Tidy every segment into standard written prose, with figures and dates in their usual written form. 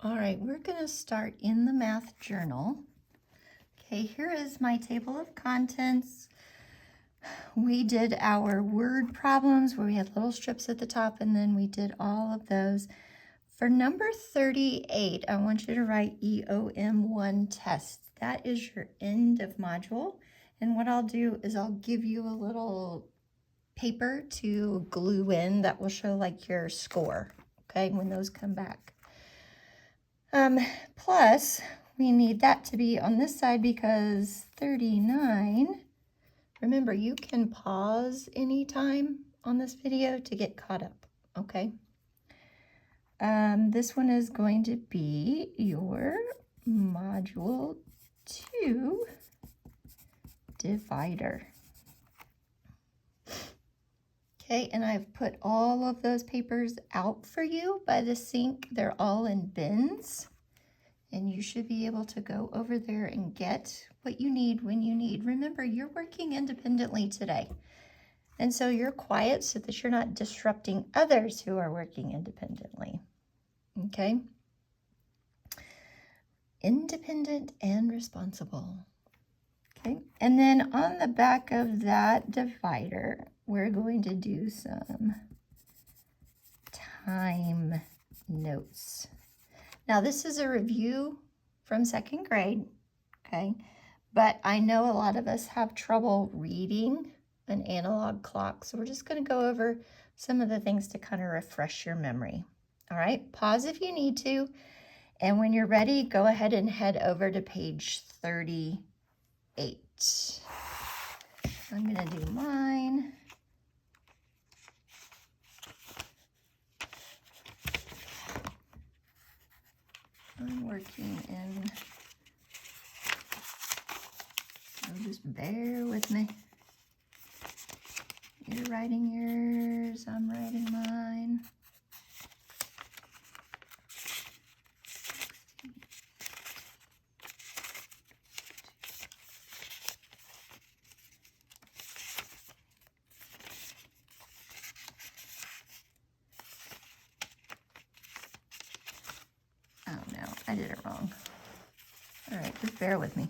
All right, we're going to start in the math journal. Okay, here is my table of contents. We did our word problems where we had little strips at the top, and then we did all of those. For number 38, I want you to write EOM1 test. That is your end of module. And what I'll do is I'll give you a little paper to glue in that will show like your score, okay, when those come back. Plus, we need that to be on this side because 39, remember, you can pause anytime on this video to get caught up, okay? This one is going to be your Module 2 divider. Okay, and I've put all of those papers out for you by the sink. They're all in bins, and you should be able to go over there and get what you need when you need. Remember, you're working independently today, and so you're quiet so that you're not disrupting others who are working independently. Okay? Independent and responsible. Okay, and then on the back of that divider, we're going to do some time notes. Now, this is a review from second grade, okay? But I know a lot of us have trouble reading an analog clock, so we're just going to go over some of the things to kind of refresh your memory. All right, pause if you need to, and when you're ready, go ahead and head over to page 38. I'm going to do mine. I'm working in, so just bear with me. You're writing yours, I'm writing mine. Oh no, I did it wrong. All right, just bear with me.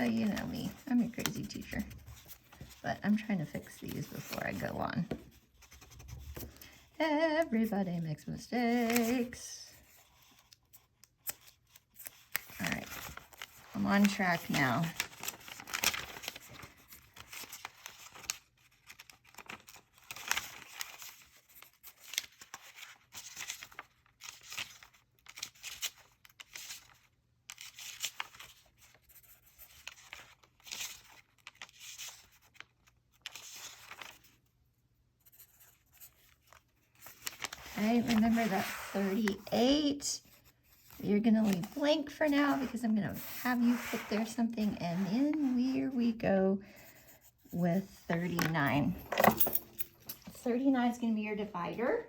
You know me, I'm a crazy teacher, but I'm trying to fix these before I go on. Everybody makes mistakes. All right, I'm on track now. Okay, remember that 38. You're going to leave blank for now because I'm going to have you put there something, and then here we go with 39. 39 is going to be your divider.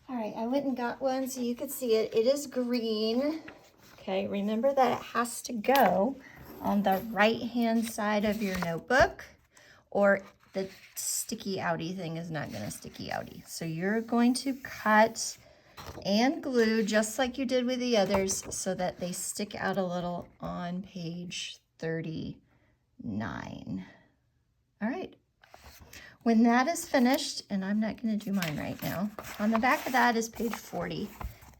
All right, I went and got one so you could see it. It is green. Okay, remember that it has to go on the right-hand side of your notebook, or the sticky outy thing is not going to sticky outy. So you're going to cut and glue just like you did with the others so that they stick out a little on page 39. All right. When that is finished, and I'm not going to do mine right now, on the back of that is page 40.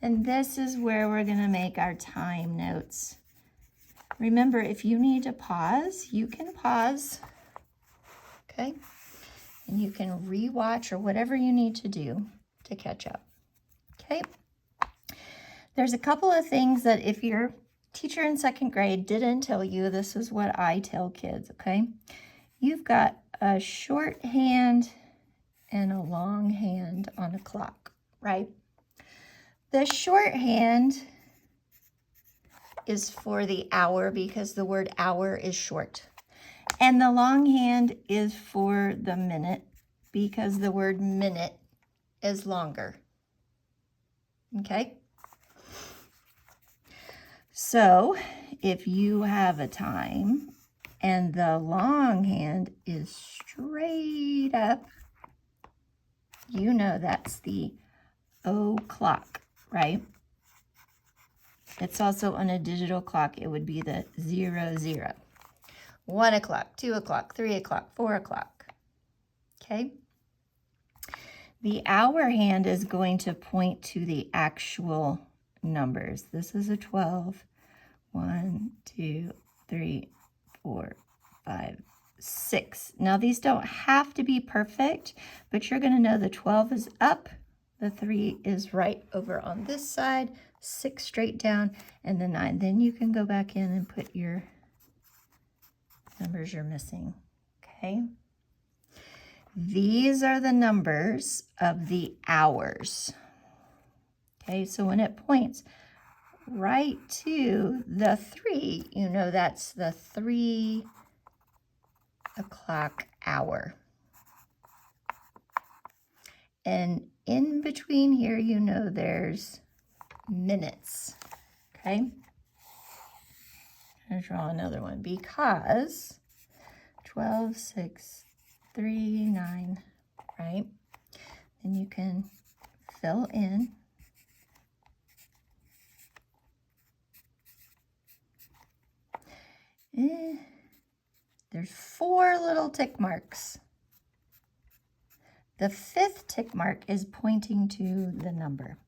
And this is where we're going to make our time notes. Remember, if you need to pause, you can pause, okay? And you can re-watch or whatever you need to do to catch up, okay? There's a couple of things that if your teacher in second grade didn't tell you, this is what I tell kids, okay? You've got a short hand and a long hand on a clock, right? The shorthand is for the hour because the word hour is short. And the longhand is for the minute because the word minute is longer. Okay? So if you have a time and the longhand is straight up, you know that's the o'clock, right? It's also on a digital clock. It would be the 00. 1 o'clock, 2 o'clock, 3 o'clock, 4 o'clock. Okay? The hour hand is going to point to the actual numbers. This is a 12. 1, 2, 3, 4, 5, 6. Now these don't have to be perfect, but you're going to know the 12 is up, the 3 is right over on this side, 6 straight down, and the 9. Then you can go back in and put your numbers you're missing. Okay? These are the numbers of the hours. Okay, so when it points right to the 3, you know that's the 3 o'clock hour. And in between here, you know there's minutes. Okay? I'm going to draw another one because 12, 6, 3, 9, right? Then you can fill in. There's 4 little tick marks. The 5th tick mark is pointing to the number.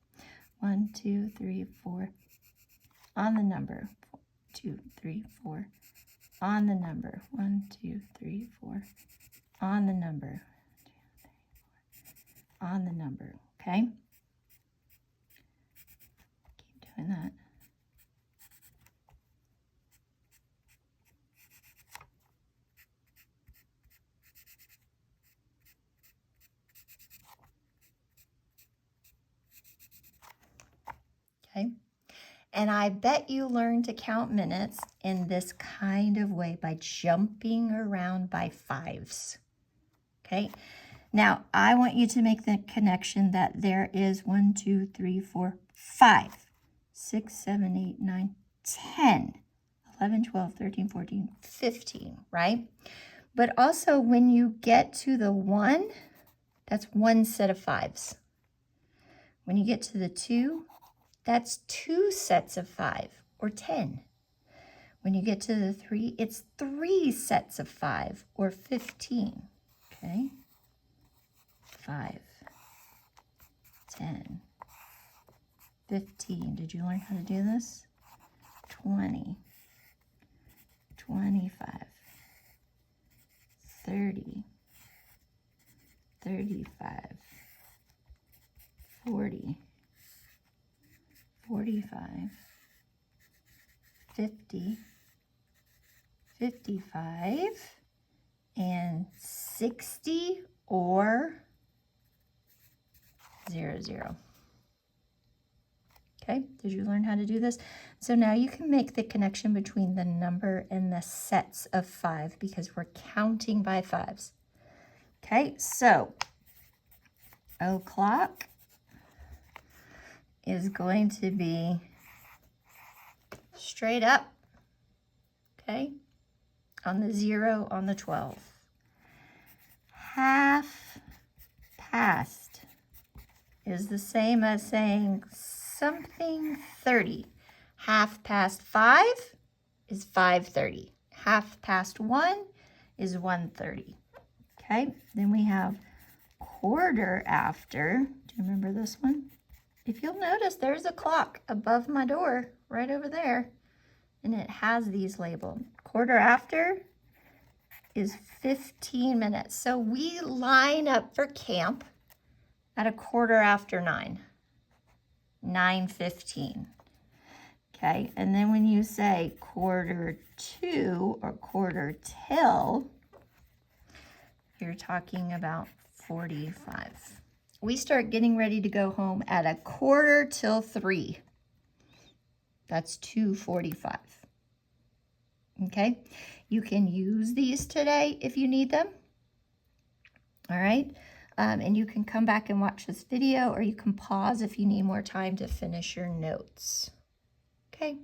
1, 2, 3, 4 on the number. 2, 3, 4 on the number. 1, 2, 3, 4 on the number. 2, 3, 4 on the number. Okay? Keep doing that. Okay, and I bet you learned to count minutes in this kind of way by jumping around by 5s. Okay, now I want you to make the connection that there is 1, 2, 3, 4, 5, 6, 7, 8, 9, 10, 11, 12, 13, 14, 15, right? But also when you get to the 1, that's 1 set of 5s. When you get to the 2, that's 2 sets of 5, or 10. When you get to the 3, it's 3 sets of 5, or 15. Okay? 5, 10, 15. Did you learn how to do this? 20, 25, 30, 35, 40, 45, 50, 55, and 60, or 00. Okay, did you learn how to do this? So now you can make the connection between the number and the sets of 5 because we're counting by 5s. Okay, so o'clock is going to be straight up, okay, on the 0 on the 12. Half past is the same as saying something 30. Half past 5 is 5:30. Half past 1 is 1:30. Okay, then we have quarter after. Do you remember this one? If you'll notice, there's a clock above my door, right over there, and it has these labeled. Quarter after is 15 minutes. So we line up for camp at a quarter after 9, 9:15. Okay, and then when you say quarter to or quarter till, you're talking about 45. We start getting ready to go home at a quarter till 3. That's 2:45. Okay, You can use these today if you need them. All right. And you can come back and watch this video, or you can pause if you need more time to finish your notes. Okay.